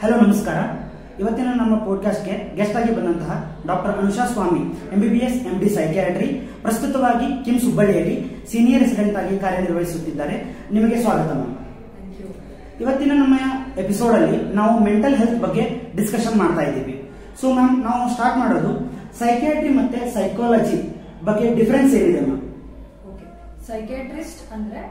Hello ನಮಸ್ಕಾರ. ಇವತ್ತಿನ ನಮ್ಮ ಪಾಡ್ಕಾಸ್ಟ್ಗೆ ಗೆಸ್ಟ್ ಆಗಿ ಬಂದಂತಹ ಡಾಕ್ಟರ್ ಅನುಷಾ ಸ್ವಾಮಿ MBBS MD ಸೈಕಿಯಾಟ್ರಿ, ಪ್ರಸ್ತುತವಾಗಿ ಕಿಮ್ಸ್ ಹುಬ್ಬಳ್ಳಿಯಲ್ಲಿ ಸೀನಿಯರ್ ರೆಸಿಡೆಂಟ್ ಆಗಿ ಕಾರ್ಯನಿರ್ವಹಿಸುತ್ತಿದ್ದಾರೆ. ನಿಮಗೆ ಸ್ವಾಗತ ಮ್ಯಾಮ್. ಇವತ್ತಿನ ನಮ್ಮ ಎಪಿಸೋಡ್ ಅಲ್ಲಿ ನಾವು ಮೆಂಟಲ್ ಹೆಲ್ತ್ ಬಗ್ಗೆ ಡಿಸ್ಕಷನ್ ಮಾಡ್ತಾ ಇದ್ದೀವಿ. ಸೊ ಮ್ಯಾಮ್, ನಾವು ಸ್ಟಾರ್ಟ್ ಮಾಡೋದು ಸೈಕಿಯಾಟ್ರಿ ಮತ್ತೆ ಸೈಕಾಲಜಿ ಬಗ್ಗೆ ಡಿಫರೆನ್ಸ್ ಏನಿದೆ ಮ್ಯಾಮ್? ಸೈಕಿಯಾಟ್ರಿಸ್ಟ್ ಅಂದ್ರೆ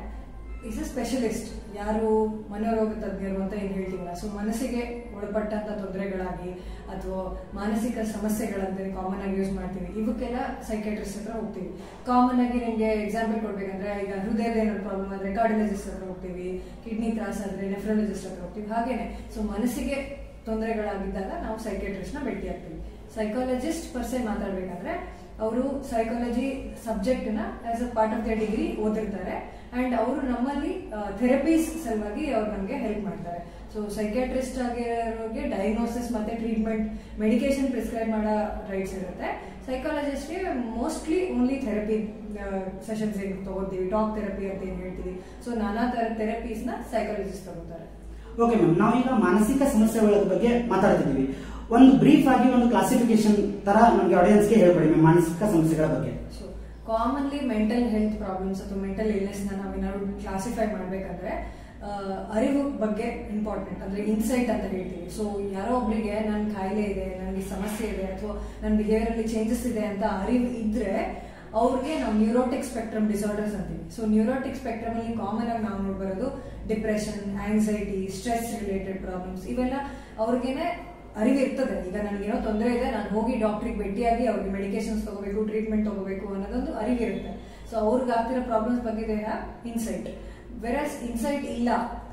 ಇಸ್ ಅ ಸ್ಪೆಷಲಿಸ್ಟ್, ಯಾರು ಮನೋರೋಗ ತಜ್ಞರು ಅಂತ ಏನ್ ಹೇಳ್ತೀವಲ್ಲ. ಸೊ ಮನಸ್ಸಿಗೆ ಒಳಪಟ್ಟಂತ ತೊಂದರೆಗಳಾಗಿ ಅಥವಾ ಮಾನಸಿಕ ಸಮಸ್ಯೆಗಳಂದ್ರೆ ಕಾಮನ್ ಆಗಿ ಯೂಸ್ ಮಾಡ್ತೀವಿ, ಇವಕ್ಕೆಲ್ಲ ಸೈಕಿಯಾಟ್ರಿಸ್ಟ್ ಹತ್ರ ಹೋಗ್ತೀವಿ. ಕಾಮನ್ ಆಗಿ ನಿಮ್ಗೆ ಎಕ್ಸಾಂಪಲ್ ಕೊಡ್ಬೇಕಂದ್ರೆ, ಈಗ ಹೃದಯದ ಏನಾದ್ರು ಪ್ರಾಬ್ಲಮ್ ಆದ್ರೆ ಕಾರ್ಡಿಯಾಲಜಿಸ್ಟ್ ಹತ್ರ ಹೋಗ್ತೀವಿ, ಕಿಡ್ನಿ ತ್ರಾಸ ಆದ್ರೆ ನೆಫ್ರಾಲಜಿಸ್ಟ್ ಹತ್ರ ಹೋಗ್ತೀವಿ. ಹಾಗೇನೆ ಸೊ ಮನಸ್ಸಿಗೆ ತೊಂದರೆಗಳಾಗಿದ್ದಾಗ ನಾವು ಸೈಕಿಯಾಟ್ರಿಸ್ಟ್ ನ ಭೇಟಿ ಆಗ್ತೀವಿ. ಸೈಕಾಲಜಿಸ್ಟ್ ಪರ್ಸೆ ಮಾತಾಡ್ಬೇಕಂದ್ರೆ ಅವರು ಸೈಕಾಲಜಿ ಸಬ್ಜೆಕ್ಟ್ ನ as a part of the degree ಓದಿರ್ತಾರೆ ಅಂಡ್ ಅವರು ನಮ್ಮಲ್ಲಿ ಥೆರಪೀಸ್ ಸಲುವಾಗಿ ಅವ್ರು ನಮಗೆ ಹೆಲ್ಪ್ ಮಾಡ್ತಾರೆ. ಸೊ ಸೈಕಿಯಾಟ್ರಿಸ್ಟ್ ಆಗಿರೋರಿಗೆ ಡಯಾಗ್ನೋಸಿಸ್ ಮತ್ತೆ ಟ್ರೀಟ್ಮೆಂಟ್, ಮೆಡಿಕೇಶನ್ ಪ್ರಿಸ್ಕ್ರೈಬ್ ಮಾಡೋ ರೈಟ್ಸ್ ಇರುತ್ತೆ. ಸೈಕಾಲಜಿಸ್ಟ್ಗೆ ಮೋಸ್ಟ್ಲಿ ಓನ್ಲಿ ಥೆರಪಿ ಸೆಷನ್ಸ್ ಏನು ತಗೋತೀವಿ, ಟಾಕ್ ಥೆರಪಿ ಅಂತ ಏನ್ ಹೇಳ್ತೀವಿ. ಸೊ ನಾನಾ ತರ ಥೆರಪೀಸ್ ನ ಸೈಕಾಲಜಿಸ್ಟ್ ತಗೋತಾರೆ. ಓಕೆ ಮ್ಯಾಮ್, ನಾವೀಗ ಮಾನಸಿಕ ಸಮಸ್ಯೆಗಳ ಬಗ್ಗೆ ಮಾತಾಡ್ತಿದ್ದೀವಿ. ಒಂದು ಬ್ರೀಫ್ ಆಗಿ ಒಂದು ಕ್ಲಾಸಿಫಿಕೇಶನ್ ತರ ನಮಗೆ ಆಡಿಯನ್ಸ್ಗೆ ಹೇಳ್ಕೊಡಿ ಮ್ಯಾಮ್ ಮಾನಸಿಕ ಸಮಸ್ಯೆಗಳ ಬಗ್ಗೆ. So commonly mental health problems ಅಥವಾ ಮೆಂಟಲ್ ಇಲ್ನೆಸ್ ನ ನಾವೇನಾದ್ರು ಕ್ಲಾಸಿಫೈ ಮಾಡ್ಬೇಕಂದ್ರೆ ಅರಿವು ಬಗ್ಗೆ ಇಂಪಾರ್ಟೆಂಟ್, ಅಂದ್ರೆ ಇನ್ಸೈಟ್ ಅಂತ ಹೇಳ್ತೀವಿ. ಸೊ ಯಾರೋ ಒಬ್ರಿಗೆ ನನ್ ಕಾಯಿಲೆ ಇದೆ, ನನಗೆ ಸಮಸ್ಯೆ ಇದೆ ಅಥವಾ ನನ್ನ ಬಿಹೇವಿಯರ್ ಅಲ್ಲಿ ಚೇಂಜಸ್ ಇದೆ ಅಂತ ಅರಿವು ಇದ್ರೆ ಅವ್ರಿಗೆ ನಾವು ನ್ಯೂರೋಟಿಕ್ ಸ್ಪೆಕ್ಟ್ರಮ್ ಡಿಸಾರ್ಡರ್ಸ್ ಅಂತೀವಿ. ಸೊ ನ್ಯೂರೋಟಿಕ್ ಸ್ಪೆಕ್ಟ್ರಮ್ ಅಲ್ಲಿ ಕಾಮನ್ ಆಗಿ ನಾವು ನೋಡ್ಬರೋದು depression, anxiety, stress related problems, ಇವೆಲ್ಲ ಅವ್ರಿಗೇನೆ ಅರಿವು ಇರ್ತದೆ. ಈಗ ನನಗೇನೋ ತೊಂದರೆ ಇದೆ, ನಾನು ಹೋಗಿ ಡಾಕ್ಟ್ರಿಗೆ ಭೇಟಿಯಾಗಿ ಅವ್ರಿಗೆ ಮೆಡಿಕೇಶನ್ಸ್ ತಗೋಬೇಕು, ಟ್ರೀಟ್ಮೆಂಟ್ ತಗೋಬೇಕು ಅನ್ನೋದೊಂದು ಅರಿವಿರುತ್ತೆ. ಸೊ ಅವ್ರಿಗೆ ಆಗ್ತಿರೋ ಪ್ರಾಬ್ಲಮ್ಸ್ ಬಗ್ಗೆ they have insight. Virus insight ಇಲ್ಲ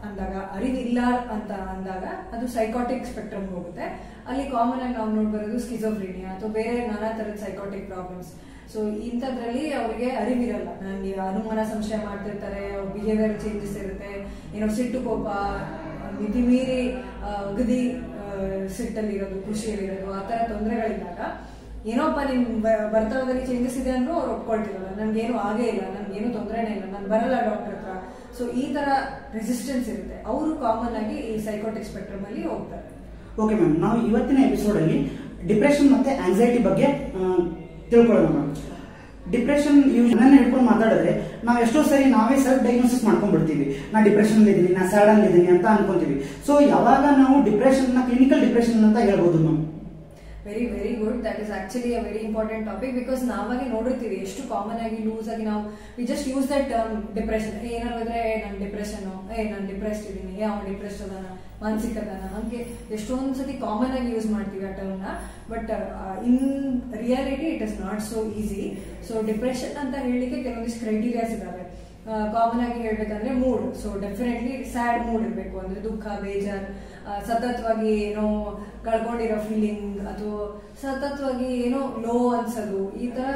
ಅಂದಾಗ, ಅರಿವಿಲ್ಲ ಅಂತ ಅಂದಾಗ ಅದು ಸೈಕಾಟಿಕ್ ಸ್ಪೆಕ್ಟ್ರಮ್ ಹೋಗುತ್ತೆ. ಅಲ್ಲಿ ಕಾಮನ್ ಆಗಿ ನಾವು ನೋಡ್ಬರೋದು ಸ್ಕಿಜೋಫ್ರೀನಿಯಾ ಅಥವಾ ಬೇರೆ ನಾನಾ ತರದ ಸೈಕಾಟಿಕ್ ಪ್ರಾಬ್ಲಮ್ಸ್. ಸೊ ಇಂಥದ್ರಲ್ಲಿ ಅವ್ರಿಗೆ ಅರಿವಿರಲ್ಲ, ನನಗೆ ಅನುಮಾನ ಸಂಶಯ ಮಾಡ್ತಿರ್ತಾರೆ, ಅವ್ರ ಬಿಹೇವಿಯರ್ ಚೇಂಜಸ್ ಇರುತ್ತೆ, ಏನೋ ಸಿಟ್ಟು ಕೋಪ, ಮಿತಿ ಮೀರಿ ಅಗದಿ ಸಿಟ್ಟಲ್ಲಿರೋದು, ಖುಷಿಯಲ್ಲಿರೋದು, ಆ ತರ ತೊಂದರೆಗಳಿದ್ದಾಗ ಏನೋಪ್ಪ ನಿಮ್ ಬರ್ತವದಲ್ಲಿ ಚೇಂಜಸ್ ಇದೆ ಅಂದ್ರೂ ಅವ್ರು ಒಪ್ಕೊಳ್ತಿರಲ್ಲ, ನನ್ಗೇನು ಆಗೇ ಇಲ್ಲ, ನನ್ಗೇನು ತೊಂದರೆನೇ ಇಲ್ಲ, ನಾನು ಬರಲ್ಲ ಡಾಕ್ಟರ್ ಹತ್ರ. ಸೊ ಈ ತರ ರೆಸಿಸ್ಟೆನ್ಸ್ ಇರುತ್ತೆ, ಅವರು ಕಾಮನ್ ಆಗಿ ಈ ಸೈಕೋಟಿಕ್ ಸ್ಪೆಕ್ಟ್ರಮ್ ಅಲ್ಲಿ ಹೋಗ್ತಾರೆ. ಓಕೆ ಮ್ಯಾಮ್, ನಾವು ಇವತ್ತಿನ ಎಪಿಸೋಡ್ ಅಲ್ಲಿ ಡಿಪ್ರೆಷನ್ ಮತ್ತೆ ಆಂಗ್ಸೈಟಿ ಬಗ್ಗೆ ತಿಳ್ಕೊಳ್ಳೋಣ ಮ್ಯಾಮ್. ಡಿಪ್ರೆಷನ್ ನನ್ನ ಹಿಡ್ಕೊಂಡು ಮಾತಾಡಿದ್ರೆ ನಾವು ಎಷ್ಟೋ ಸರಿ ನಾವೇ ಸೆಲ್ಫ್ ಡಯಾಗ್ನೋಸಿಸ್ ಮಾಡ್ಕೊಂಡ್ಬಿಡ್ತೀವಿ. ನಾ ಡಿಪ್ರೆಷನ್ ಇದ್ದೀನಿ, ನಾ ಸ್ಯಾಡ್ ಆಗಿದ್ದೀನಿ ಅಂತ ಅನ್ಕೊಂತೀವಿ. ಸೊ ಯಾವಾಗ ನಾವು ಡಿಪ್ರೆಷನ್ ನ ಕ್ಲಿನಿಕಲ್ ಡಿಪ್ರೆಷನ್ ಅಂತ ಹೇಳ್ಬೋದು ma'am? Very very good, that is actually a very important topic. Because ನಾವಾಗೆ ನೋಡಿರ್ತೀವಿ ಎಷ್ಟು ಕಾಮನ್ ಆಗಿ ಲೂಸ್ ಆಗಿ ನಾವು we just use that term depression. ಏನಾದ್ರು ಇದ್ರೆ ನನ್ ಡಿಪ್ರೆಷನ್, ನಾನ್ ಡಿಪ್ರೆಸ್ಡ್ ಇದೀನಿ, ಅವ್ನು ಡಿಪ್ರೆಸ್ಡ್ ಅದಾನ, ಮಾನಸಿಕ ಅದಾನ, ಹಂಗೆ ಎಷ್ಟೊಂದ್ ಸತಿ ಕಾಮನ್ ಆಗಿ ಯೂಸ್ ಮಾಡ್ತೀವಿ ಆ ಟರ್ಮ್ ನ. But in reality it is not so easy. So depression ಅಂತ ಹೇಳಿಕ್ಕೆ ಕೆಲವೊಂದಿಷ್ಟು ಕ್ರೈಟೀರಿಯಾಸ್ ಇದಾವೆ. ಕಾಮನ್ ಆಗಿ ಹೇಳ್ಬೇಕಂದ್ರೆ mood. So definitely sad mood ಇರಬೇಕು, ಅಂದ್ರೆ ದುಃಖ, ಬೇಜಾರ್, ಸತತವಾಗಿ ಏನೋ ಕಳ್ಕೊಂಡಿರೋ ಫೀಲಿಂಗ್ ಅಥವಾ ಸತತವಾಗಿ ಏನೋ ಲೋ ಅನ್ಸೋದು, ಈ ತರ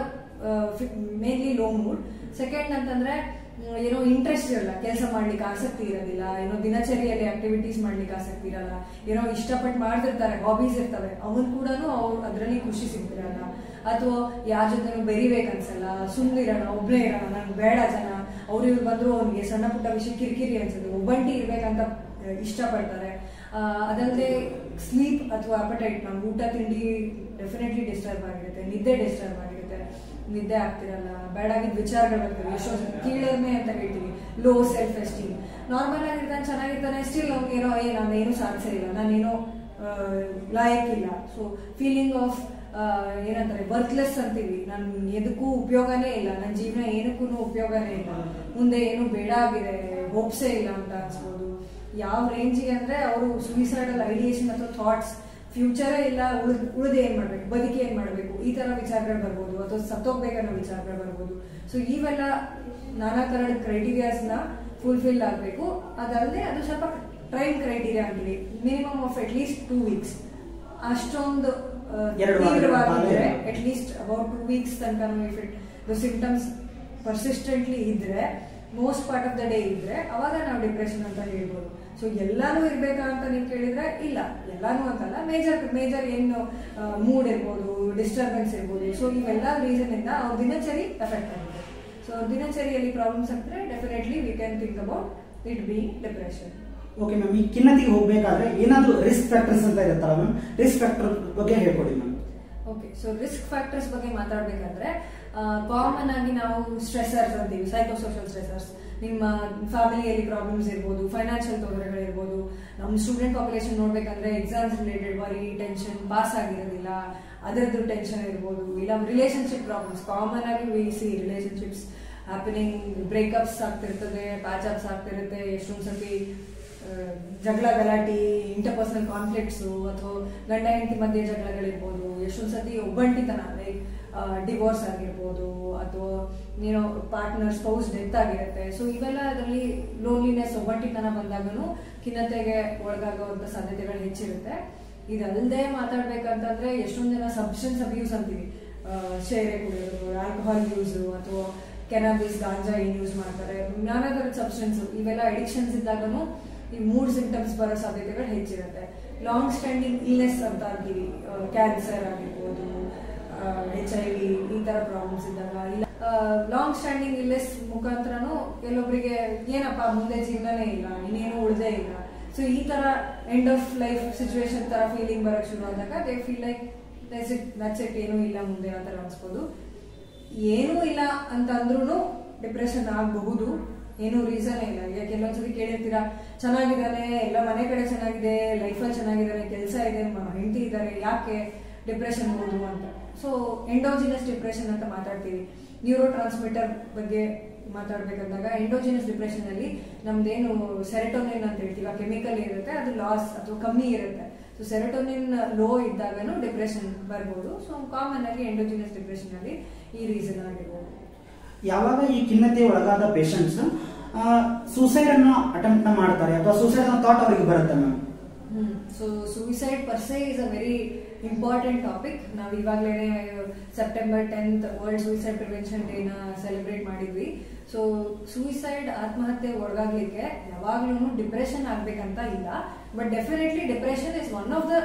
ಮೇನ್ಲಿ ಲೋ ಮೂಡ್. ಸೆಕೆಂಡ್ ಅಂತಂದ್ರೆ ಏನೋ ಇಂಟ್ರೆಸ್ಟ್ ಇರಲ್ಲ, ಕೆಲಸ ಮಾಡ್ಲಿಕ್ಕೆ ಆಸಕ್ತಿ ಇರೋದಿಲ್ಲ, ಏನೋ ದಿನಚರಿಯಲ್ಲಿ ಆಕ್ಟಿವಿಟೀಸ್ ಮಾಡ್ಲಿಕ್ಕೆ ಆಸಕ್ತಿ ಇರಲ್ಲ, ಏನೋ ಇಷ್ಟಪಟ್ಟು ಮಾಡ್ತಿರ್ತಾರೆ, ಹಾಬೀಸ್ ಇರ್ತವೆ, ಅವನ್ ಕೂಡ ಅವ್ರು ಅದರಲ್ಲಿ ಖುಷಿ ಸಿಗ್ತಿರಲ್ಲ, ಅಥವಾ ಯಾರ ಜೊತೆ ಬೆರಿಬೇಕನ್ಸಲ್ಲ, ಸುಮ್ಮನಿರೋಣ, ಒಬ್ನೇ ಇರೋಣ, ನನ್ಗೆ ಬೇಡ ಜನ, ಅವ್ರು ಇವ್ರು ಬಂದ್ರು ಅವ್ನಿಗೆ ಸಣ್ಣ ಪುಟ್ಟ ವಿಷಯ ಕಿರಿಕಿರಿ ಅನ್ಸುತ್ತೆ, ಒಬ್ಬಂಟಿ ಇರ್ಬೇಕಂತ ಇಷ್ಟಪಡ್ತಾರೆ. ಅದಲ್ಲದೆ ಸ್ಲೀಪ್ ಅಥವಾ ಅಪಟೈಟ್, ನಾವು ಊಟ ತಿಂಡಿ ಡೆಫಿನೆಟ್ಲಿ ಡಿಸ್ಟರ್ಬ್ ಆಗಿರುತ್ತೆ, ನಿದ್ದೆ ಡಿಸ್ಟರ್ಬ್ ಆಗಿರುತ್ತೆ, ನಿದ್ದೆ ಆಗ್ತಿರಲ್ಲ, ಬೇಡಾಗಿದ್ದ ವಿಚಾರಗಳು ಬರ್ತವೆ, ಎಷ್ಟೋ ಕೀಳರ್ಮೆ ಅಂತ ಹೇಳ್ತೀವಿ, ಲೋ ಸೆಲ್ಫ್ ಎಸ್ಟೀಮ್. ನಾರ್ಮಲ್ ಆಗಿರ್ತಾನೆ, ಚೆನ್ನಾಗಿರ್ತಾನೆ, ಸ್ಟಿಲ್ ಅವ್ನಿಗೇನೋ ನಾನೇನು ಸಾಧಿಸಿಲ್ಲ, ನಾನೇನೋ ಲಾಯಕ್ಕಿಲ್ಲ. ಸೊ ಫೀಲಿಂಗ್ ಆಫ್ ಏನಂತಾರೆ ವರ್ತ್ಲೆಸ್ ಅಂತೀವಿ, ನನ್ ಎದಕ್ಕೂ ಉಪಯೋಗನೇ ಇಲ್ಲ, ನನ್ನ ಜೀವನ ಏನಕ್ಕೂ ಉಪಯೋಗನೇ ಇಲ್ಲ, ಮುಂದೆ ಏನು ಬೇಡ ಆಗಿದೆ, ಹೋಪ್ಸೇ ಇಲ್ಲ ಅಂತ ಅನ್ಸ್ಬೋದು. ಯಾವ ರೇಂಜಿಗೆ ಅಂದ್ರೆ ಅವರು ಸುಯಿಸೈಡಲ್ ಐಡಿಯೇಷನ್ ಅಥವಾ ಥಾಟ್ಸ್, ಫ್ಯೂಚರೇ ಇಲ್ಲ, ಉಳಿದು ಏನ್ ಮಾಡ್ಬೇಕು, ಬದುಕಿ ಏನ್ ಮಾಡ್ಬೇಕು, ಈ ತರ ವಿಚಾರಗಳು ಬರ್ಬೋದು, ಅಥವಾ ಸತ್ತೋಗ್ಬೇಕನ್ನೋ ವಿಚಾರಗಳು ಬರ್ಬೋದು. ಸೊ ಇವೆಲ್ಲ ನಾನಾ ತರದ ಕ್ರೈಟೀರಿಯಾಸ್ ನ ಫುಲ್ಫಿಲ್ ಆಗ್ಬೇಕು. ಅದಲ್ಲದೆ ಅದು ಸ್ವಲ್ಪ ಟ್ರೈನ್ ಕ್ರೈಟೀರಿಯಾ ಅಂತೀವಿ, minimum of at least 2 weeks. ಅಷ್ಟೊಂದು ತೀವ್ರವಾಗಿದ್ರೆ ಅಟ್ ಲೀಸ್ಟ್ ಅಬೌಟ್ 2 weeks ತನಕ if it the symptoms persistently ಇದ್ರೆ, most part of the day ಇದ್ರೆ, ಅವಾಗ ನಾವು ಡಿಪ್ರೆಷನ್ ಅಂತ ಹೇಳ್ಬೋದು. ಸೊ ಎಲ್ಲಾನು ಇರ್ಬೇಕಾ ಅಂತ ನೀವು ಕೇಳಿದ್ರೆ ಇಲ್ಲ, ಎಲ್ಲಾನು ಅಂತಲ್ಲ, ಮೇಜರ್ ಏನು ಮೂಡ್ ಇರ್ಬೋದು, ಡಿಸ್ಟರ್ಬೆನ್ಸ್ ಇರ್ಬೋದು. ಸೊ ಇವೆಲ್ಲ ರೀಸನ್ ಇಂದ ಅವ್ರ ದಿನಚರಿ ಎಫೆಕ್ಟ್ ಆಗುತ್ತೆ. ಸೊ ದಿನಚರಿಯಲ್ಲಿ ಪ್ರಾಬ್ಲಮ್ಸ್ ಆಗ್ತದೆ, definitely we can think about it being depression. Okay ma'am, ಈ ಖಿನ್ನತೆಗೆ ಹೋಗ್ಬೇಕಾದ್ರೆ ಏನಾದ್ರು ರಿಸ್ಕ್ ಫ್ಯಾಕ್ಟರ್ಸ್ ಅಂತ ಇರುತ್ತಲ್ಲ ಮ್ಯಾಮ್, ರಿಸ್ಕ್ ಫ್ಯಾಕ್ಟರ್ ಬಗ್ಗೆ ಹೇಳ್ಕೊಡಿ ma'am. Okay, so risk factors ಬಗ್ಗೆ ಮಾತಾಡ್ಬೇಕಾದ್ರೆ ಕಾಮನ್ ಆಗಿ ನಾವು ಸ್ಟ್ರೆಸರ್ಸ್ ಅಂತೀವಿ, ಸೈಕೋಸೋಷಿಯಲ್ ಸ್ಟ್ರೆಸರ್ಸ್. ನಿಮ್ಮ ಫ್ಯಾಮಿಲಿಯಲ್ಲಿ ಪ್ರಾಬ್ಲಮ್ಸ್ ಇರ್ಬೋದು, ಫೈನಾನ್ಷಿಯಲ್ ತೊಂದರೆಗಳಿರ್ಬೋದು. ನಮ್ಮ ಸ್ಟೂಡೆಂಟ್ ಪಾಪ್ಯುಲೇಷನ್ ನೋಡ್ಬೇಕಂದ್ರೆ exams related worry, tension, pass ಆಗಿರೋದಿಲ್ಲ ಅದರದ್ದು ಟೆನ್ಷನ್ ಇರ್ಬೋದು. ಇಲ್ಲ ರಿಲೇಶನ್ಶಿಪ್ ಪ್ರಾಬ್ಲಮ್ಸ್, ಕಾಮನ್ ಆಗಿ we see relationships happening, breakups ಆಗ್ತಿರ್ತದೆ, ಪ್ಯಾಚ್ ಅಪ್ಸ್ ಆಗ್ತಿರುತ್ತೆ. ಎಷ್ಟೊಂದು ಸರ್ತಿ ಜಗಳ ಗಲಾಟಿ, ಇಂಟರ್ಪರ್ಸನಲ್ ಕಾನ್ಫ್ಲಿಕ್ಟ್ಸು ಅಥವಾ ಗಂಡ ಹೆಂಡತಿ ಮಧ್ಯೆ ಜಗಳಗಳಿರ್ಬೋದು. ಎಷ್ಟೊಂದು ಸರ್ತಿ ಒಬ್ಬಂಟಿತನ, ಲೈಕ್ ಡಿವೋರ್ಸ್ ಆಗಿರ್ಬೋದು ಅಥವಾ ಏನೋ ಪಾರ್ಟ್ನರ್ ಸ್ಪೌಸ್ ಡೆತ್ ಆಗಿರುತ್ತೆ. ಸೊ ಇವೆಲ್ಲ ಅದರಲ್ಲಿ ಲೋನ್ಲಿನೆಸ್, ಒಬ್ಬಂಟಿತನ ಬಂದಾಗನು ಖಿನ್ನತೆಗೆ ಒಳಗಾಗುವಂತ ಸಾಧ್ಯತೆಗಳು ಹೆಚ್ಚಿರುತ್ತೆ. ಇದಲ್ಲದೆ ಮಾತಾಡ್ಬೇಕಂತಂದ್ರೆ ಎಷ್ಟೊಂದು ಜನ ಸಬ್ಸ್ಟೆನ್ಸ್ ಅಬ್ಯೂಸ್ ಅಂತೀವಿ, ಶೇರೆ ಕುಡಿಯೋದು, ಆಲ್ಕೋಹಾಲ್ ಯೂಸ್ ಅಥವಾ ಕೆನಾಬಿಸ್, ಗಾಂಜಾ ಏನ್ ಯೂಸ್ ಮಾಡ್ತಾರೆ, ನಾನಾ ತರದ ಸಬ್ಸ್ಟೆನ್ಸ್. ಇವೆಲ್ಲ ಅಡಿಕ್ಷನ್ಸ್ ಇದ್ದಾಗನು ಈ ಮೂಡ್ ಸಿಂಟಮ್ಸ್ ಬರೋ ಸಾಧ್ಯತೆಗಳು ಹೆಚ್ಚಿರುತ್ತೆ. ಲಾಂಗ್ ಸ್ಟ್ಯಾಂಡಿಂಗ್ ಇಲ್ನೆಸ್ ಅಂತ ಅಂತೀವಿ, ಕ್ಯಾನ್ಸರ್ ಆಗಿರ್ಬೋದು, HIV ಈ ತರ ಪ್ರಾಬ್ಲಮ್ಸ್ ಇದ್ದಾಗ, ಇಲ್ಲ ಲಾಂಗ್ ಸ್ಟ್ಯಾಂಡಿಂಗ್ ಇಲ್ನೆಸ್ ಮುಖಾಂತರನು ಕೆಲವೊಬ್ಬರಿಗೆ ಏನಪ್ಪಾ ಮುಂದೆ ಜೀವನನೇ ಇಲ್ಲ, ಇನ್ನೇನು ಉಳಿದೇ ಇಲ್ಲ. ಸೊ ಈ ತರ ಎಂಡ್ ಆಫ್ ಲೈಫ್ ಸಿಚುವೇಶನ್ ತರ ಫೀಲಿಂಗ್ ಬರಕ್ ಶುರು ಆದಾಗ they feel like that's it, ಏನೂ ಇಲ್ಲ ಮುಂದೆ ಆ ತರ ಅನ್ಸ್ಬೋದು. ಏನೂ ಇಲ್ಲ ಅಂತ ಅಂದ್ರೂ ಡಿಪ್ರೆಷನ್ ಆಗಬಹುದು, ಏನೂ ರೀಸನ್ ಇಲ್ಲ. ಈಗ ಕೆಲವೊಂದ್ಸತಿ ಕೇಳಿರ್ತೀರಾ, ಚೆನ್ನಾಗಿದ್ದಾನೆ, ಎಲ್ಲ ಮನೆ ಕಡೆ ಚೆನ್ನಾಗಿದೆ, ಲೈಫಲ್ಲಿ ಚೆನ್ನಾಗಿದ್ದಾನೆ, ಕೆಲಸ ಇದೆ, ಹೆಂಡತಿ ಇದ್ದಾರೆ, ಯಾಕೆ ಡಿಪ್ರೆಷನ್ ಹೋದ್ರು ಅಂತ. ಸೊ ಎಂಡೋಜಿನಸ್ ಡಿಪ್ರೆಷನ್ ಅಂತ ಮಾತಾಡ್ತೀವಿ. ನ್ಯೂರೋ ಟ್ರಾನ್ಸ್ಮಿಟರ್ ಬಗ್ಗೆ ಮಾತಾಡ್ಬೇಕಂದಾಗ ಎಂಡೋಜಿನಸ್ ಡಿಪ್ರೆಷನ್ ಅಲ್ಲಿ ನಮ್ದೇನು ಸೆರೆಟೋನಿನ್ ಅಂತ ಹೇಳ್ತೀವಿ, ಆ ಕೆಮಿಕಲ್ ಇರುತ್ತೆ, ಅದು ಲಾಸ್ ಅಥವಾ ಕಮ್ಮಿ ಇರುತ್ತೆ. ಸೊ ಸೆರೆಟೋನಿನ್ ಲೋ ಇದ್ದಾಗನು ಡಿಪ್ರೆಷನ್ ಬರ್ಬೋದು. ಸೊ ಕಾಮನ್ ಆಗಿ ಎಂಡೋಜಿನಸ್ ಡಿಪ್ರೆಷನ್ ಅಲ್ಲಿ ಈ ರೀಸನ್ ಆಗಿರ್ಬೋದು. ಯಾವಾಗ ಈ ಖಿನ್ನತೆ ಒಳಗಾದ ಪೇಷಂಟ್ಸ್ ಸೂಸೈಡ್ ಅನ್ನು ಅಟೆಂಪ್ಟ್ ಮಾಡ್ತಾರೆ ಅಥವಾ ಸೂಸೈಡ್ ಅನ್ನೋ ಥಾಟ್ ಅವರಿಗೆ ಬರುತ್ತೆ ma'am? So suicide per se is a very important topic. ನಾವು ಇವಾಗಲೇ September 10th world suicide prevention ಡೇನ ಸೆಲೆಬ್ರೇಟ್ ಮಾಡಿದ್ವಿ. ಸೊ ಸೂಸೈಡ್, ಆತ್ಮಹತ್ಯೆ ಒಳಗಾಗ್ಲಿಕ್ಕೆ ಯಾವಾಗ್ಲೂ ಡಿಪ್ರೆಷನ್ ಆಗ್ಬೇಕಂತ ಇಲ್ಲ, but definitely depression is one of the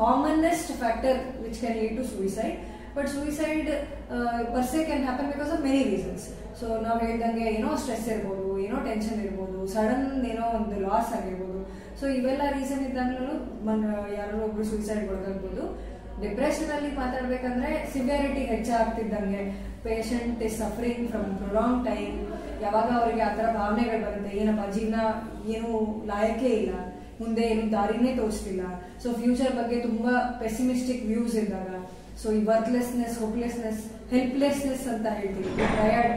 commonest factor which can lead to suicide. But suicide per se can happen because of many reasons. So ನಾವು ಹೇಳ್ದಂಗೆ ಏನೋ ಸ್ಟ್ರೆಸ್ ಇರ್ಬೋದು, ಏನೋ ಟೆನ್ಷನ್ ಇರ್ಬೋದು, ಸಡನ್ ಏನೋ ಒಂದು ಲಾಸ್ ಆಗಿರ್ಬೋದು. ಸೊ ಇವೆಲ್ಲ ರೀಸನ್ ಇದ್ದಾಗಲೂ ಯಾರೋ ಒಬ್ರು ಸೂಸೈಡ್ ಒಳಗಾಗ್ಬೋದು. ಡಿಪ್ರೆಷನ್ ಅಲ್ಲಿ ಮಾತಾಡ್ಬೇಕಂದ್ರೆ ಸಿವಿಯಾರಿಟಿ ಹೆಚ್ಚಾಗ್ತಿದ್ದಂಗೆ patient is suffering from prolong time. ಯಾವಾಗ ಅವರಿಗೆ ಆತರ ಭಾವನೆಗಳು ಬರುತ್ತೆ, ಏನಪ್ಪಾ ಜೀವನ ಏನು ಲಾಯಕೇ ಇಲ್ಲ, ಮುಂದೆ ಏನು ದಾರಿನೇ ತೋರಿಸ್ತಿಲ್ಲ, ಸೊ ಫ್ಯೂಚರ್ ಬಗ್ಗೆ ತುಂಬಾ ಪೆಸಿಮಿಸ್ಟಿಕ್ ವ್ಯೂಸ್ ಇದ್ದಾಗ, ಸೊ ಈ ವರ್ಕ್ಲೆಸ್ನೆಸ್, ಹೋಪ್ಲೆಸ್ನೆಸ್, ಹೆಲ್ಪ್ಲೆಸ್ನೆಸ್ ಅಂತ ಹೇಳ್ತೀವಿ, ಟ್ರಯಡ್,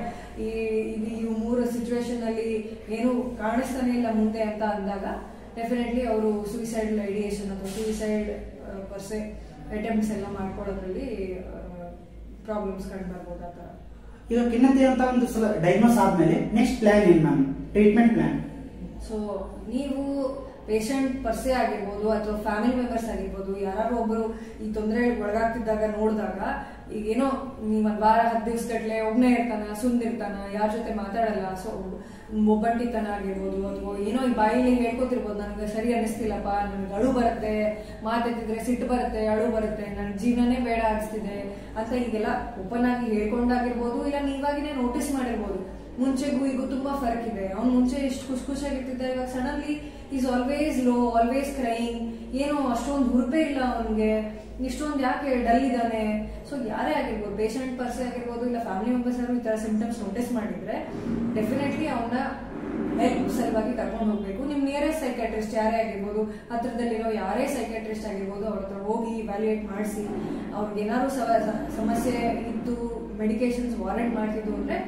ಈ ಮೂರು ಸಿಚುವೇಶನ್ ಅಲ್ಲಿ ಏನು ಕಾಣಿಸ್ತಾನೆ ಇಲ್ಲ ಮುಂದೆ ಅಂತ ಅಂದಾಗ ಡೆಫಿನೆಟ್ಲಿ ಅವರು ಸೂಸೈಡಲ್ ಐಡಿಯೇಷನ್ ಅಥವಾ ಸೂಸೈಡ್ ಪರ್ಸೆ ಅಟೆಂಪ್ಟ್ಸ್ ಎಲ್ಲ ಮಾಡ್ಕೊಳ್ಳೋದ್ರಲ್ಲಿ ಪ್ರಾಬ್ಲಮ್ಸ್ ಕಂಡು ಬರ್ಬೋದು. ಆ ಥರ ಈಗ ಖಿನ್ನತೆ ಅಂತ ಒಂದು ಸಲ ಡಯಾಗ್ನೋಸ್ ಆದ್ಮೇಲೆ ನೆಕ್ಸ್ಟ್ ಪ್ಲಾನ್ ಏನು ಮ್ಯಾಮ್, ಟ್ರೀಟ್ಮೆಂಟ್ ಪ್ಲಾನ್? ಸೊ ನೀವು ಪೇಷಂಟ್ ಪರ್ಸೆ ಆಗಿರ್ಬೋದು ಅಥವಾ ಫ್ಯಾಮಿಲಿ ಮೆಂಬರ್ಸ್ ಆಗಿರ್ಬೋದು, ಯಾರು ಒಬ್ರು ಈ ತೊಂದರೆ ಒಳಗಾಗ್ತಿದ್ದಾಗ ನೋಡಿದಾಗ, ಈಗೇನೋ ನೀವು ಒಂದ್ ವಾರ 10 ದಿವಸಗಟ್ಲೆ ಒಬ್ಬನೇ ಇರ್ತಾನ, ಸುಂದಿರ್ತಾನ, ಯಾರ ಜೊತೆ ಮಾತಾಡಲ್ಲ, ಸೊ ಒಬ್ಬಂಟಿತನ ಆಗಿರ್ಬೋದು ಅಥವಾ ಏನೋ ಈ ಬಾಯಿಲಿ ಹೇಳ್ಕೊತಿರ್ಬೋದು, ನನಗೆ ಸರಿ ಅನಿಸ್ತಿಲ್ಲಪ್ಪ, ನನ್ಗೆ ಅಳು ಬರುತ್ತೆ, ಮಾತೆತ್ತಿದ್ರೆ ಸಿಟ್ಟು ಬರುತ್ತೆ, ಅಳು ಬರುತ್ತೆ, ನನ್ ಜೀವನನೇ ಬೇಡ ಅನಿಸ್ತಿದೆ ಅಂತ ಈಗೆಲ್ಲ ಓಪನ್ ಆಗಿ ಹೇಳ್ಕೊಂಡಾಗಿರ್ಬೋದು. ಇಲ್ಲ ನೀವಾಗಿನೇ ನೋಟಿಸ್ ಮಾಡಿರ್ಬೋದು, ಮುಂಚೆಗೂ ಈಗೂ ತುಂಬಾ ಫರ್ಕ್ ಇದೆ. ಅವ್ನು ಮುಂಚೆ ಎಷ್ಟು ಖುಷಿಯಾಗಿರ್ತಿದ್ದ, ಇವಾಗ suddenly is always low, always crying, ಏನೋ ಅಷ್ಟೊಂದು ಹುರುಪೇ ಇಲ್ಲ ಅವನಿಗೆ, ಇಷ್ಟೊಂದು ಯಾಕೆ ಡಲ್ ಇದ್ದಾನೆ. ಸೊ ಯಾರೇ ಆಗಿರ್ಬೋದು, ಪೇಷಂಟ್ ಪರ್ಸೆ ಆಗಿರ್ಬೋದು, ಇಲ್ಲ ಫ್ಯಾಮಿಲಿ ಮೆಂಬರ್ಸ್ ಯಾರು ಈ ತರ ಸಿಂಪ್ಟಮ್ಸ್ ನೋಟಿಸ್ ಮಾಡಿದ್ರೆ ಡೆಫಿನೆಟ್ಲಿ ಅವನ್ನ ಹೆಲ್ಪ್ ಸಲುವಾಗಿ ಕರ್ಕೊಂಡು ಹೋಗ್ಬೇಕು. ನಿಮ್ ನಿಯರೆಸ್ಟ್ ಸೈಕ್ಯಾಟ್ರಿಸ್ಟ್ ಯಾರೇ ಆಗಿರ್ಬೋದು, ಹತ್ರದಲ್ಲಿರೋ ಯಾರೇ ಸೈಕ್ಯಾಟ್ರಿಸ್ಟ್ ಆಗಿರ್ಬೋದು, ಅವ್ರ ಹತ್ರ ಹೋಗಿ ಇವ್ಯಾಲ್ಯೂಯೇಟ್ ಮಾಡಿಸಿ, ಅವ್ರಿಗೆ ಏನಾದ್ರು ಸಮಸ್ಯೆ ಇದ್ದು ಮೆಡಿಕೇಶನ್ಸ್ ವಾರೆಂಟ್ ಮಾಡ್ತಿದ್ದು ಅಂದ್ರೆ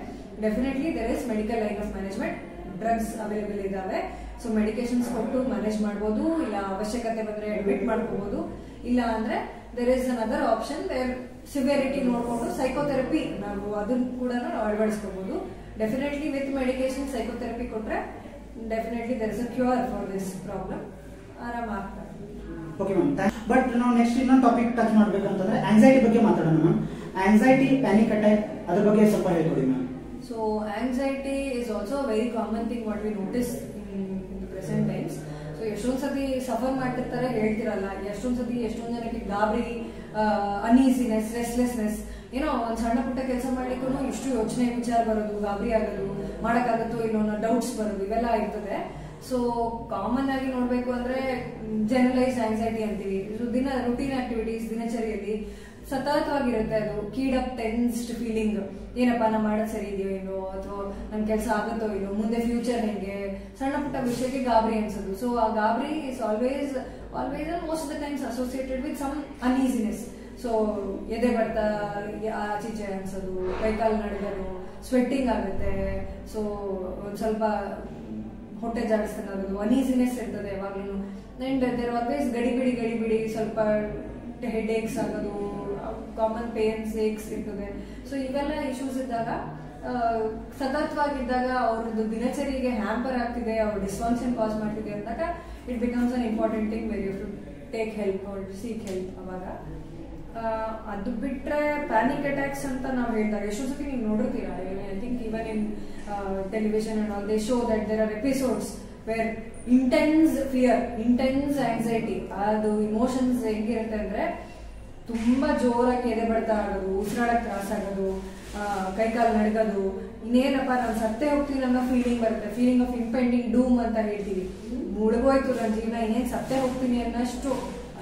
definitely there is medical line of management, drugs available ಇದಾವೆ. ಸೊ ಮೆಡಿಕೇಶನ್ಸ್ ಕೊಟ್ಟು ಮ್ಯಾನೇಜ್ ಮಾಡಬಹುದು, ಇಲ್ಲ ಅವಶ್ಯಕತೆ ಬಂದ್ರೆ ಅಡ್ಮಿಟ್ ಮಾಡ್ಕೋಬಹುದು, ಇಲ್ಲ ಅಂದ್ರೆ there is another option where severity ನೋಡ್ಕೊಂಡು ಸೈಕೋಥೆರಪಿ ನಾವು ಅದನ್ನ ಕೂಡ ಅಳವಡಿಸ್ಕೋಬಹುದು. ಡೆಫಿನೆಟ್ಲಿ ವಿತ್ ಮೆಡಿಕೇಶನ್ ಸೈಕೋಥೆರಪಿ ಕೊಟ್ರೆ definitely there is a cure for this problem, ಆರಾಮ ಆಗ್ತಾರೆ. ಓಕೆ ಮ್ಯಾಮ್, ಬಟ್ ನಾವು ನೆಕ್ಸ್ಟ್ ಇನ್ನೊಂದು ಟಾಪಿಕ್ ಟಚ್ ಮಾಡ್ಬೇಕಂತಂದ್ರೆ ಆಂಗ್ಸೈಟಿ ಬಗ್ಗೆ ಮಾತಾಡೋಣ ಮ್ಯಾಮ್. ಆಂಗ್ಸೈಟಿ, ಪ್ಯಾನಿಕ್ ಅಟ್ಯಾಕ್, ಅದ್ರ ಬಗ್ಗೆ ಸ್ವಲ್ಪ ಹೇಳ್ಕೊಡಿ ma'am. So anxiety is also a very common thing what we notice in the present times. So ಎಷ್ಟೊಂದ್ ಸತಿ ಸಫರ್ ಮಾಡ್ತಿರ್ತಾರೆ, ಹೇಳ್ತಿರಲ್ಲ. ಎಷ್ಟೊಂದ್ ಸತಿ ಎಷ್ಟೊಂದ್ ಜನಕ್ಕೆ ಗಾಬರಿ, ಅನ್ಈಸಿನೆಸ್, ರೆಸ್ಟ್ಲೆಸ್ನೆಸ್, ಏನೋ ಒಂದ್ ಸಣ್ಣ ಪುಟ್ಟ ಕೆಲಸ ಮಾಡ್ಲಿಕ್ಕೂ ಇಷ್ಟು ಯೋಚನೆ ವಿಚಾರ ಬರೋದು, ಗಾಬರಿ ಆಗೋದು, ಮಾಡಕ್ಕಾಗತ್ತೋ ಇಲ್ಲೋ ಅನ್ನೋ ಡೌಟ್ಸ್ ಬರೋದು, ಇವೆಲ್ಲ ಇರ್ತದೆ. ಸೊ ಕಾಮನ್ ಆಗಿ ನೋಡ್ಬೇಕು ಅಂದ್ರೆ ಜನರಲೈಸ್ ಆಂಗ್ಸೈಟಿ ಅಂತೀವಿ. ದಿನ ರುಟೀನ್ ಆಕ್ಟಿವಿಟೀಸ್ ದಿನಚರಿಯಲ್ಲಿ ಸತತವಾಗಿರುತ್ತೆ. ಅದು ಕೀಡಪ್ ಟೆನ್ಸ್ಡ್ ಫೀಲಿಂಗ್, ಏನಪ್ಪಾ ನಾ ಮಾಡೋದು ಸರಿ ಇದೆಯೋ ಏನೋ, ಅಥವಾ ನನ್ ಕೆಲಸ ಆಗುತ್ತೋ ಇಲ್ಲೋ, ಮುಂದೆ ಫ್ಯೂಚರ್ ಹೆಂಗೆ, ಸಣ್ಣ ಪುಟ್ಟ ವಿಷಯಕ್ಕೆ ಗಾಬರಿ ಅನ್ಸೋದು. ಸೊ ಆ ಗಾಬರಿ is always most of the times associated with some uneasiness. So ಎದೆ ಬಡ್ತಾ ಆಚೀಚೆ ಅನ್ಸೋದು, ಕೈಕಾಲು ನಡಗೋದು, ಸ್ವೆಟ್ಟಿಂಗ್ ಆಗುತ್ತೆ. ಸೊ ಒಂದ್ ಸ್ವಲ್ಪ ಹೊಟ್ಟೆ ಜಾಡಿಸ್ತಾನೆ ಆಗೋದು, ಅನ್ಈಸಿನೆಸ್ ಇರ್ತದೆ ಯಾವಾಗ್ಲೂ. ಅಂಡ್ ದೇರ್ ಆಲ್ವೇಸ್ ಗಡಿಬಿಡಿ ಸ್ವಲ್ಪ ಹೆಡ್ ಏಕ್ಸ್ ಆಗೋದು, ಕಾಮನ್ ಪೇನ್ಸ್ ಏಕ್ಸ್ ಇರ್ತದೆ. ಸೊ ಇವೆಲ್ಲ ಇಶ್ಯೂಸ್ ಇದ್ದಾಗ, ಸತತವಾಗಿದ್ದಾಗ ಅವ್ರದ್ದು ದಿನಚರಿಗೆ ಹ್ಯಾಂಪರ್ ಆಗ್ತಿದೆ, ಅವ್ರ ಡಿಸ್ಫಂಕ್ಷನ್ ಕಾಸ್ ಮಾಡ್ತಿದೆ ಅಂದಾಗ it becomes an important thing where you to take help or seek help. ಅವಾಗ ಅದು ಬಿಟ್ರೆ ಪ್ಯಾನಿಕ್ ಅಟ್ಯಾಕ್ಸ್ ಅಂತ ನಾವು ಹೇಳಿದಾಗ ಎಷ್ಟೋ ಸತಿ ನೀವು ನೋಡಿರ್ತೀರಾ. I think even in television and all they show that there are episodes where intense fear, intense anxiety, ಅದು ಇಮೋಷನ್ಸ್ ಹೆಂಗಿರುತ್ತೆ ಅಂದ್ರೆ ತುಂಬಾ ಜೋರಾಗಿ ಎದೆ ಬಡ್ತಾ ಆಗೋದು, ಉಸಿರಾಡಕ್ ತ್ರಾಸ ಆಗೋದು, ಕೈಕಾಲು ನಡಗೋದು, ಇನ್ನೇನಪ್ಪ ನಾನು ಸತ್ತೇ ಹೋಗ್ತೀನಿ ಅನ್ನೋ ಫೀಲಿಂಗ್ ಬರುತ್ತೆ. ಫೀಲಿಂಗ್ ಆಫ್ ಇಂಪೆಂಡಿಂಗ್ ಡೂಮ್ ಅಂತ ಹೇಳ್ತೀವಿ. ಮುಳುಗೋಯ್ತು ನನ್ನ ಜೀವನ, ಇನ್ನೇನು ಸತ್ತೇ ಹೋಗ್ತೀನಿ ಅನ್ನೋಷ್ಟು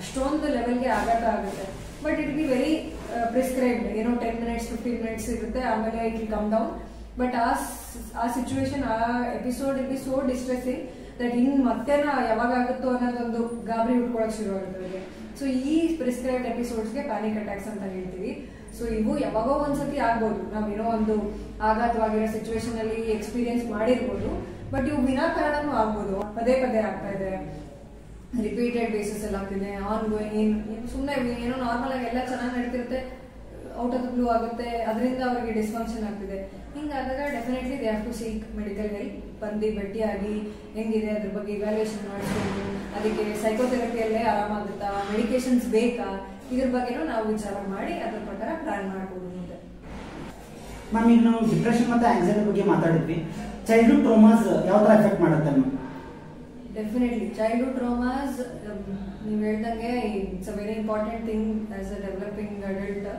ಅಷ್ಟೊಂದು ಲೆವೆಲ್ಗೆ ಆಘಾತ ಆಗುತ್ತೆ. But it be very prescribed, ಏನೋ 10 minutes 15 minutes ಇರುತ್ತೆ, ಆಮೇಲೆ it will come down. But ಆ ಸಿಚುವೇಶನ್, ಆ episode it be so distressing that in ಮತ್ತೆನ ಯಾವಾಗ ಆಗುತ್ತೋ ಅನ್ನೋದೊಂದು ಗಾಬರಿ ಉಟ್ಕೊಳಕ್ ಶುರು ಆಗುತ್ತೆ. ಸೊ ಈ ಪ್ರಿಸ್ಕ್ರೈಬ್ಡ್ ಎಪಿಸೋಡ್ಸ್ಗೆ ಪ್ಯಾನಿಕ್ ಅಟ್ಯಾಕ್ಸ್ ಅಂತ ಹೇಳ್ತೀವಿ. ಸೊ ಇವು ಯಾವಾಗೋ ಒಂದ್ಸತಿ ಆಗ್ಬೋದು, ನಾವೇನೋ ಒಂದು ಆಘಾತವಾಗಿರೋ ಸಿಚುವೇಶನ್ ಅಲ್ಲಿ ಎಕ್ಸ್ಪೀರಿಯನ್ಸ್ ಮಾಡಿರ್ಬೋದು. ಬಟ್ ಇವು ವಿನಾಕಾರಣನೂ ಆಗ್ಬೋದು, ಪದೇ ಆಗ್ತಾ ಇದೆ, ರಿಪೀಟೆಡ್ ಬೇಸಿಸ್ ಅಲ್ಲಿ ಆಗ್ತಿದೆ, ಆನ್ ಗೋಯಿಂಗ್. ಸುಮ್ಮನೆ ಏನೋ ನಾರ್ಮಲ್ ಆಗಿ ಎಲ್ಲ ಚೆನ್ನಾಗಿ ನಡೀತಿರುತ್ತೆ, ಔಟ್ ಆಫ್ ದ ಬ್ಲೂ ಆಗುತ್ತೆ, ಅದರಿಂದ ಅವರಿಗೆ ಡಿಸ್ಫಂಕ್ಷನ್ ಆಗ್ತಿದೆ. ಹಿಂಗಾದಾಗ definitely they have to seek medical help. ಬಂದು ಭೇಟಿಯಾಗಿ ಹೆಂಗಿದೆ ಅದ್ರ ಬಗ್ಗೆ ಇವ್ಯಾಲ್ಯೂಯೇಷನ್ ಮಾಡಿಸ್ಕೊಂಡು, ಅದಕ್ಕೆ ಸೈಕೋಥೆರಪಿಯಲ್ಲೇ ಆರಾಮಾಗುತ್ತಾ, ಮೆಡಿಕೇಶನ್ಸ್ ಬೇಕಾ, ಇದ್ರ ಬಗ್ಗೆನೂ ನಾವು ವಿಚಾರ ಮಾಡಿ ಅದ್ರ ಪ್ರಕಾರ ಪ್ಲಾನ್ ಮಾಡ್ಬೋದು ಮುಂದೆ. ಮ್ಯಾಮ್, ಈಗ ನಾವು ಡಿಪ್ರೆಷನ್ ಮತ್ತೆ ಆಂಗ್ಸೈಟಿ ಬಗ್ಗೆ ಮಾತಾಡಿದ್ವಿ. ಚೈಲ್ಡ್ಹುಡ್ ಟ್ರೋಮಾಸ್ ಯಾವ ತರ ಎಫೆಕ್ಟ್ ಮಾಡುತ್ತೆ ಮ್ಯಾಮ್? ಡೆಫಿನೆಟ್ಲಿ ಚೈಲ್ಡ್ಹುಡ್ ಟ್ರೋಮಾಸ್, ನೀವು ಹೇಳ್ದಂಗೆ it's a very important thing as a developing adult.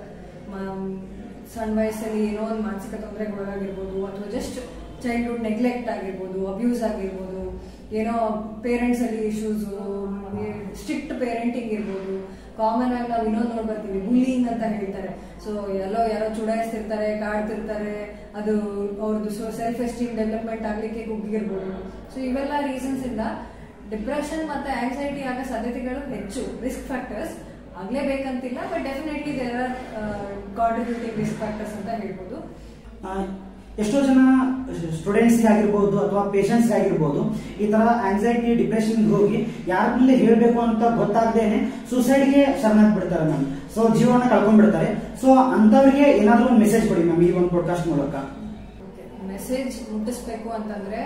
ಸಣ್ಣ ವಯಸ್ಸಲ್ಲಿ ಏನೋ ಒಂದು ಮಾನಸಿಕ ತೊಂದರೆಗೆ ಒಳಗಾಗಿರ್ಬೋದು, ಅಥವಾ ಜಸ್ಟ್ ಚೈಲ್ಡ್ಹುಡ್ ನೆಗ್ಲೆಕ್ಟ್ ಆಗಿರ್ಬೋದು, ಅಬ್ಯೂಸ್ ಆಗಿರ್ಬೋದು, ಏನೋ ಪೇರೆಂಟ್ಸ್ ಅಲ್ಲಿ ಇಶ್ಯೂಸು, ಸ್ಟ್ರಿಕ್ಟ್ ಪೇರೆಂಟಿಂಗ್ ಇರ್ಬೋದು. ಕಾಮನ್ ಆಗಿ ನಾವು ಇನ್ನೊಂದು ನೋಡ್ ಬರ್ತೀವಿ, ಬುಲ್ಲಿಂಗ್ ಅಂತ ಹೇಳ್ತಾರೆ. ಸೊ ಯಾರೋ ಚುಡಾಯಿಸ್ತಿರ್ತಾರೆ, ಕಾಡ್ತಿರ್ತಾರೆ, ಅದು ಅವ್ರದ್ದು ಸೆಲ್ಫ್ ಎಸ್ಟೀಮ್ ಡೆವಲಪ್ಮೆಂಟ್ ಆಗ್ಲಿಕ್ಕೆ ಕುಗ್ಗಿರ್ಬೋದು. ಸೊ ಇವೆಲ್ಲ ರೀಸನ್ಸ್ ಇಂದ ಡಿಪ್ರೆಷನ್ ಮತ್ತೆ ಆಂಗ್ಸೈಟಿ ಆಗೋ ಸಾಧ್ಯತೆಗಳು ಹೆಚ್ಚು. ರಿಸ್ಕ್ ಫ್ಯಾಕ್ಟರ್ಸ್ ಆಗ್ಲೇಬೇಕಂತಿಲ್ಲ, but definitely there are contributing risk factors ಅಂತ ಹೇಳ್ಬೋದು. ಎಷ್ಟೋ ಜನ ಸ್ಟೂಡೆಂಟ್ಸ್ ಆಗಿರ್ಬೋದು ಅಥವಾ ಪೇಷಂಟ್ಸ್ ಆಗಿರ್ಬೋದು, ಈ ತರ ಆಂಗ್ಸೈಟಿ ಡಿಪ್ರೆಷನ್ ಹೋಗಿ ಯಾರ ಮುಂದೆ ಹೇಳಬೇಕು ಅಂತ ಗೊತ್ತಾಗದೇನೆ ಸೂಸೈಡ್ಗೆ ಶರಣಾಗ್ಬಿಡ್ತಾರೆ ಮ್ಯಾಮ್. ಸೊ ಜೀವನ ಕಳ್ಕೊಂಡ್ಬಿಡ್ತಾರೆ. ಸೊ ಅಂತವ್ರಿಗೆ ಏನಾದ್ರೂ ಒಂದು ಮೆಸೇಜ್ ಕೊಡಿ ಮ್ಯಾಮ್ ಈ ಒಂದು ಪಾಡ್ಕಾಸ್ಟ್ ಮೂಲಕ. ಮೆಸೇಜ್ ಮುಟ್ಟಿಸ್ಬೇಕು ಅಂತಂದ್ರೆ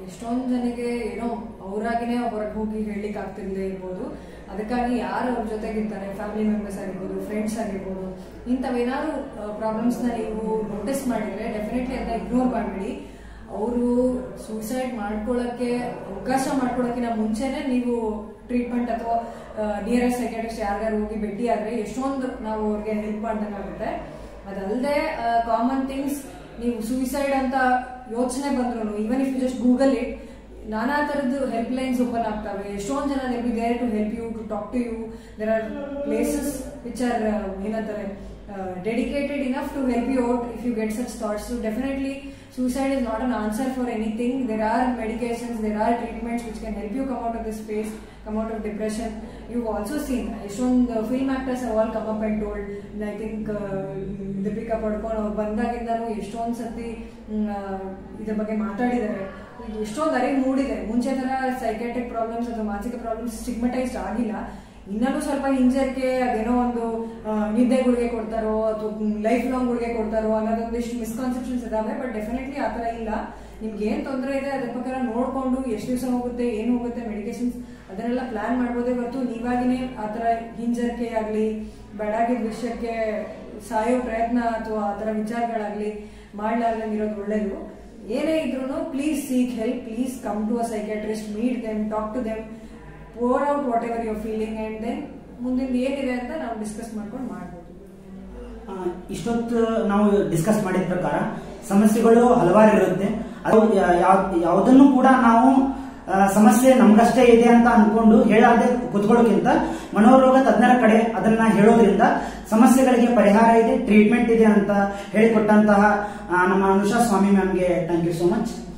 ಎಷ್ಟೊಂದು ಜನಕ್ಕೆ ಏನೋ ಅವರಾಗಿನೇ ಹೊರಗೆ ಹೋಗಿ ಹೇಳಲಿಕ್ಕೆ ಆಗ್ತಿರ್ದೇ ಇರ್ಬೋದು. ಅದಕ್ಕಾಗಿ ಯಾರು ಅವ್ರ ಜೊತೆಗಿರ್ತಾರೆ, ಫ್ಯಾಮಿಲಿ ಮೆಂಬರ್ಸ್ ಆಗಿರ್ಬೋದು, ಫ್ರೆಂಡ್ಸ್ ಆಗಿರ್ಬೋದು, ಇಂಥವೇನಾದ್ರು ಪ್ರಾಬ್ಲಮ್ಸ್ ನ ನೀವು ನೋಟಿಸ್ ಮಾಡಿದ್ರೆ ಡೆಫಿನೆಟ್ಲಿ ಅದನ್ನ ಇಗ್ನೋರ್ ಮಾಡಬೇಡಿ. ಅವರು ಸೂಸೈಡ್ ಮಾಡ್ಕೊಳ್ಳಕ್ಕೆ ಅವಕಾಶ ಮಾಡ್ಕೊಳ್ಳೋಕ್ಕಿಂತ ಮುಂಚೆನೆ ನೀವು ಟ್ರೀಟ್ಮೆಂಟ್ ಅಥವಾ ನಿಯರೆಸ್ಟ್ ಸೈಕಾಟ್ರಿಸ್ಟ್ ಯಾರ್ಯಾರು ಹೋಗಿ ಭೇಟಿ ಆದ್ರೆ ಎಷ್ಟೊಂದು ನಾವು ಅವ್ರಿಗೆ ಹೆಲ್ಪ್ ಮಾಡ್ದಂಗಾಗುತ್ತೆ. ಅದಲ್ಲದೆ ಕಾಮನ್ ಥಿಂಗ್ಸ್, ನೀವು ಸೂಸೈಡ್ ಅಂತ ಯೋಚನೆ ಬಂದ್ರು, even if you just Google it, ನಾನಾ ತರದ್ದು ಹೆಲ್ಪ್ ಲೈನ್ಸ್ ಓಪನ್ ಆಗ್ತವೆ. ಎಷ್ಟೊಂದು ಜನ they be there to help you, to talk to you. There are places which are ಏನಂತಾರೆ dedicated enough to help you out if you get such thoughts. So definitely suicide is not an answer for anything. There are medications, there are treatments which can help you come out of this phase, come out of depression. You've also seen the film actors have all come up and told. I think Deepika Padukone ಅವರು ಬಂದಾಗಿಂದನೂ ಎಷ್ಟೊಂದು ಸತಿ ಇದ್ರ ಬಗ್ಗೆ ಮಾತಾಡಿದ್ದಾರೆ. ಎಷ್ಟೊಂದು ಅರಿವು ಮೂಡಿದೆ. ಮುಂಚೆ ತರ ಸೈಕಾಟ್ರಿಕ್ ಪ್ರಾಬ್ಲಮ್ಸ್ ಅಥವಾ ಮಾನಸಿಕ ಪ್ರಾಬ್ಲಮ್ಸ್ ಸ್ಟಿಗ್ಮಟೈಸ್ಡ್ ಆಗಿಲ್ಲ. ಇನ್ನೂ ಸ್ವಲ್ಪ ಹಿಂಜರಿಕೆ, ಅದೇನೋ ಒಂದು ನಿದ್ದೆ ಗುಳಿಗೆ ಕೊಡ್ತಾರೋ ಅಥವಾ ಲೈಫ್ ಲಾಂಗ್ ಗುಳಿಗೆ ಕೊಡ್ತಾರೋ ಅನ್ನೋದೊಂದಿಷ್ಟು ಮಿಸ್ಕಾನ್ಸೆಪ್ಷನ್ಸ್ ಇದಾವೆ. ಬಟ್ ಡೆಫಿನೆಟ್ಲಿ ಆ ಥರ ಇಲ್ಲ. ನಿಮ್ಗೆ ಏನ್ ತೊಂದರೆ ಇದೆ ಅದ್ರ ಪ್ರಕಾರ ನೋಡ್ಕೊಂಡು ಎಷ್ಟು ದಿವಸ ಹೋಗುತ್ತೆ, ಏನು ಹೋಗುತ್ತೆ, ಮೆಡಿಕೇಶನ್ಸ್ ಅದನ್ನೆಲ್ಲ ಪ್ಲಾನ್ ಮಾಡ್ಬೋದೇ ಹೊರತು ನೀವಾಗಿನೇ ಆ ಥರ ಹಿಂಜರಿಕೆ ಆಗಲಿ, ಬೇಡಾಗಿದ್ದ ವಿಷಯಕ್ಕೆ ಸಾಯೋ ಪ್ರಯತ್ನ ಅಥವಾ ಆ ಥರ ವಿಚಾರಗಳಾಗ್ಲಿ ಮಾಡ್ಲಾರ್ದಂಗಿರೋದು ಒಳ್ಳೇದು. ಏನೇ ಇದ್ರು please seek help, please come to a psychiatrist, meet them, talk to them, pour out whatever you're feeling and then ಮುಂದಿನ ಏನಿದೆ ಅಂತ ನಾವು ಡಿಸ್ಕಸ್ ಮಾಡ್ಕೊಂಡು ಮಾಡ್ಬೋದು. ಇಷ್ಟೊತ್ತು ನಾವು ಡಿಸ್ಕಸ್ ಮಾಡಿದ ಪ್ರಕಾರ ಸಮಸ್ಯೆಗಳು ಹಲವಾರು ಇರುತ್ತೆ. ಅದು ಯಾವುದನ್ನು ಕೂಡ ನಾವು ಸಮಸ್ಯೆ ನಮ್ಗಷ್ಟೇ ಇದೆ ಅಂತ ಅನ್ಕೊಂಡು ಹೇಳಾದೆ ಕುತ್ಕೊಳ್ಳೋಕ್ಕಿಂತ ಮನೋರೋಗ ತಜ್ಞರ ಕಡೆ ಅದನ್ನ ಹೇಳೋದ್ರಿಂದ ಸಮಸ್ಯೆಗಳಿಗೆ ಪರಿಹಾರ ಇದೆ, ಟ್ರೀಟ್ಮೆಂಟ್ ಇದೆ ಅಂತ ಹೇಳಿಕೊಟ್ಟಂತಹ ನಮ್ಮ ಅನುಷಾ ಸ್ವಾಮಿ ಮ್ಯಾಮ್ಗೆ ಥ್ಯಾಂಕ್ ಯು ಸೋ ಮಚ್.